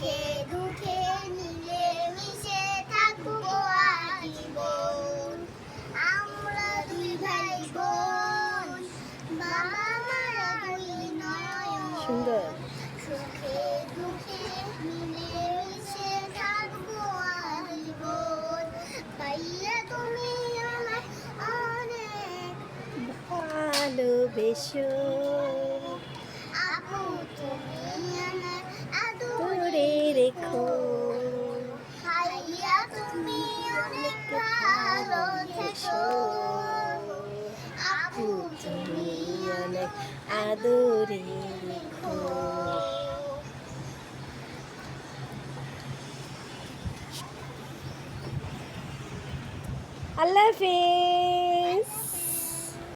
সুখে দুঃখে মিলে মিশে থাকবো আজীবন। আমরা দুই ভাই বোন, বাবা মারা দুই নয়ন। সুন্দর। সুখে দুঃখে মিলে মিশে থাকবো আজীবন। ভাইয়া তুমি আমায় অনেক ভালোবেসো, আপু তুমি আমার দূরে রেখো, ভাইয়া তুমি অনেক ভালো থেকো। আপু তুমি অনেক আদরে রেখো। আল্লাহ হাফেজ।